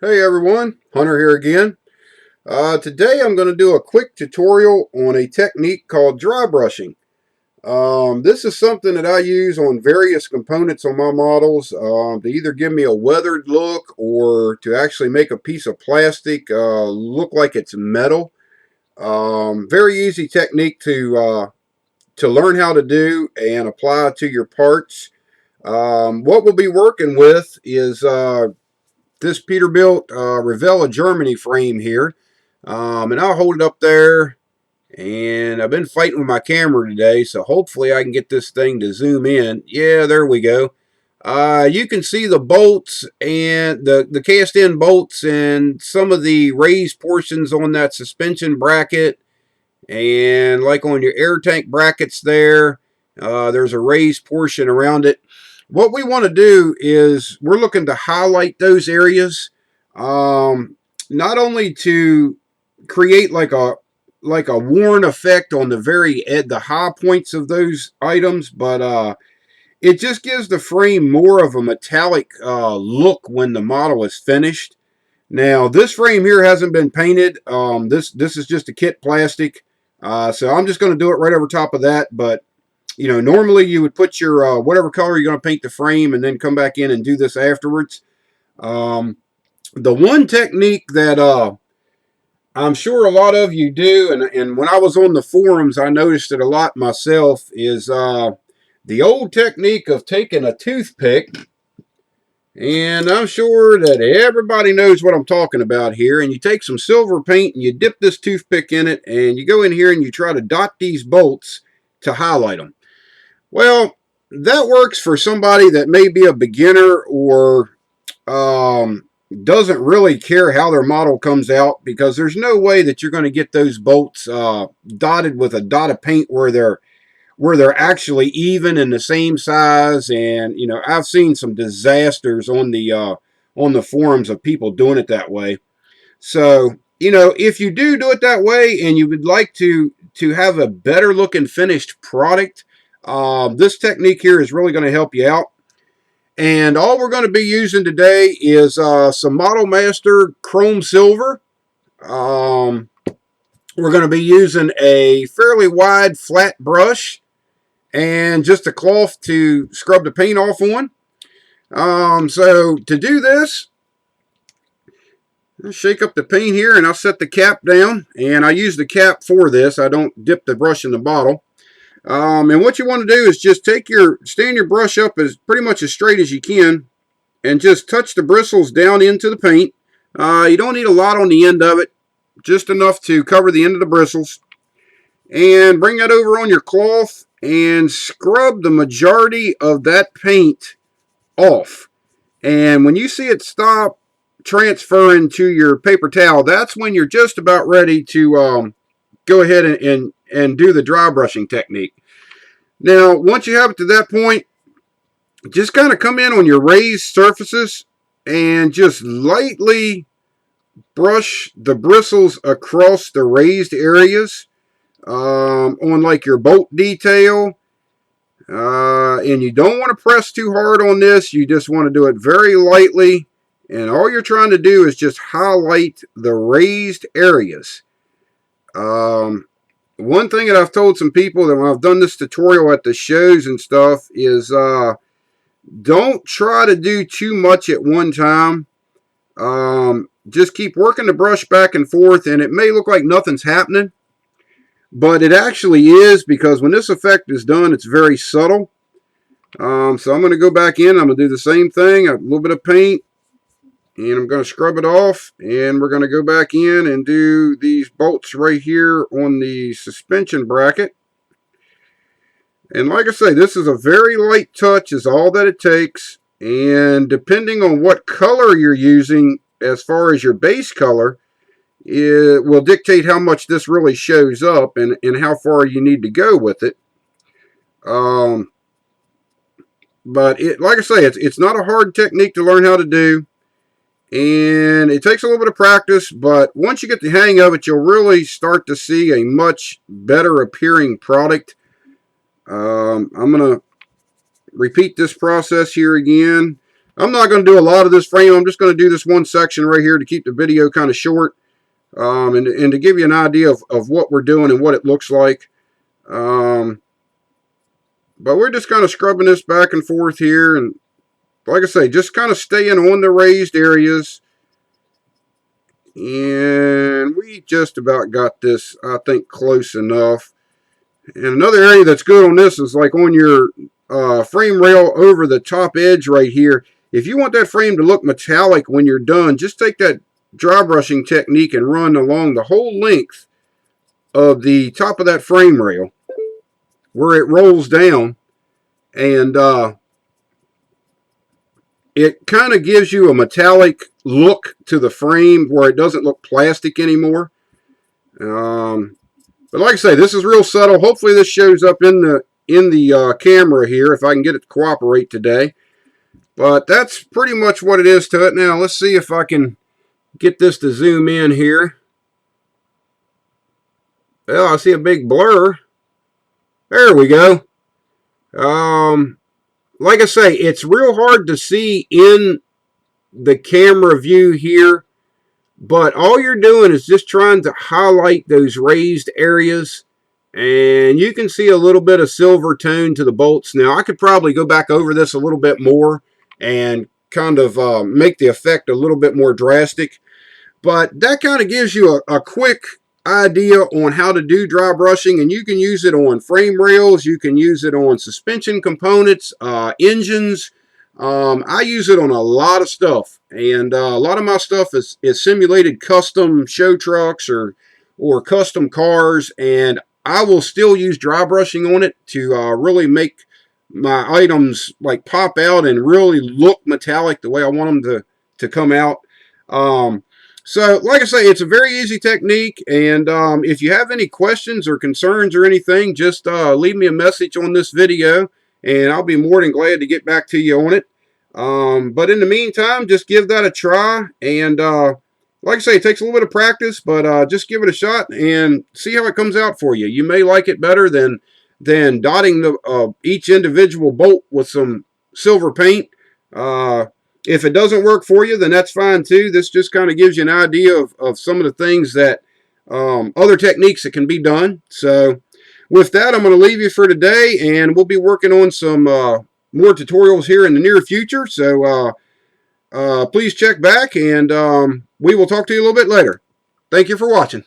Hey everyone, Hunter here again. Today I'm going to do a quick tutorial on a technique called dry brushing. This is something that I use on various components on my models to either give me a weathered look or to actually make a piece of plastic look like it's metal. Very easy technique to learn how to do and apply to your parts. What we'll be working with is this Peterbilt Revella Germany frame here. And I'll hold it up there. And I've been fighting with my camera today, so hopefully I can get this thing to zoom in. Yeah, there we go. You can see the bolts and the cast-in bolts and some of the raised portions on that suspension bracket. And like on your air tank brackets there's a raised portion around it. What we want to do is we're looking to highlight those areas, not only to create like a worn effect on the the high points of those items, but it just gives the frame more of a metallic look when the model is finished. Now this frame here hasn't been painted. This is just a kit plastic, so I'm just going to do it right over top of that. But you know, normally you would put your whatever color you're going to paint the frame and then come back in and do this afterwards. Um, the one technique that I'm sure a lot of you do, and when I was on the forums, I noticed it a lot myself, is the old technique of taking a toothpick, and I'm sure that everybody knows what I'm talking about here, and you take some silver paint and you dip this toothpick in it, and you go in here and you try to dot these bolts to highlight them. Well, that works for somebody that may be a beginner or doesn't really care how their model comes out, because there's no way that you're going to get those bolts dotted with a dot of paint where they're actually even in the same size. And you know, I've seen some disasters on the forums of people doing it that way. So you know, if you do it that way and you would like to have a better looking finished product, this technique here is really going to help you out. And all we're going to be using today is some Model Master Chrome Silver. Um, we're going to be using a fairly wide flat brush and just a cloth to scrub the paint off on. So to do this, I'll shake up the paint here and I'll set the cap down. And I use the cap for this. I don't dip the brush in the bottle. And what you want to do is just stand your brush up as pretty much as straight as you can and just touch the bristles down into the paint. You don't need a lot on the end of it, just enough to cover the end of the bristles. And bring that over on your cloth and scrub the majority of that paint off. And when you see it stop transferring to your paper towel, that's when you're just about ready to go ahead and do the dry brushing technique. Now, once you have it to that point, just kind of come in on your raised surfaces and just lightly brush the bristles across the raised areas on like your bolt detail. And you don't want to press too hard on this. You just want to do it very lightly. And all you're trying to do is just highlight the raised areas. One thing that I've told some people that when I've done this tutorial at the shows and stuff is don't try to do too much at one time. Just keep working the brush back and forth, and it may look like nothing's happening, but it actually is, because when this effect is done, it's very subtle. So I'm going to go back in. I'm going to do the same thing, a little bit of paint, and I'm going to scrub it off, and we're going to go back in and do these bolts right here on the suspension bracket. And like I say, this is a very light touch is all that it takes. And depending on what color you're using as far as your base color, it will dictate how much this really shows up and how far you need to go with it. But like I say, it's not a hard technique to learn how to do. And it takes a little bit of practice, but once you get the hang of it, you'll really start to see a much better appearing product. I'm going to repeat this process here again. I'm not going to do a lot of this frame. I'm just going to do this one section right here to keep the video kind of short, and to give you an idea of what we're doing and what it looks like. But we're just kind of scrubbing this back and forth here, and like I say, just kind of staying on the raised areas. And we just about got this, I think, close enough. And another area that's good on this is like on your frame rail over the top edge right here. If you want that frame to look metallic when you're done, just take that dry brushing technique and run along the whole length of the top of that frame rail where it rolls down. And it kind of gives you a metallic look to the frame where it doesn't look plastic anymore. But like I say, this is real subtle. Hopefully this shows up in the camera here if I can get it to cooperate today. But that's pretty much what it is to it. Now let's see if I can get this to zoom in here. Well, I see a big blur. There we go. Like I say, it's real hard to see in the camera view here, but all you're doing is just trying to highlight those raised areas, and you can see a little bit of silver tone to the bolts. Now, I could probably go back over this a little bit more and kind of make the effect a little bit more drastic, but that kind of gives you a quick idea on how to do dry brushing, and you can use it on frame rails, you can use it on suspension components, engines. I use it on a lot of stuff, and a lot of my stuff is simulated custom show trucks or custom cars, and I will still use dry brushing on it to really make my items like pop out and really look metallic the way I want them to come out. So, like I say, it's a very easy technique, and if you have any questions or concerns or anything, just leave me a message on this video, and I'll be more than glad to get back to you on it. But in the meantime, just give that a try, and like I say, it takes a little bit of practice, but just give it a shot and see how it comes out for you. You may like it better than dotting each individual bolt with some silver paint. If it doesn't work for you, then that's fine too. This just kind of gives you an idea of some of the things that, other techniques that can be done. So with that, I'm going to leave you for today, and we'll be working on some more tutorials here in the near future. So please check back, and we will talk to you a little bit later. Thank you for watching.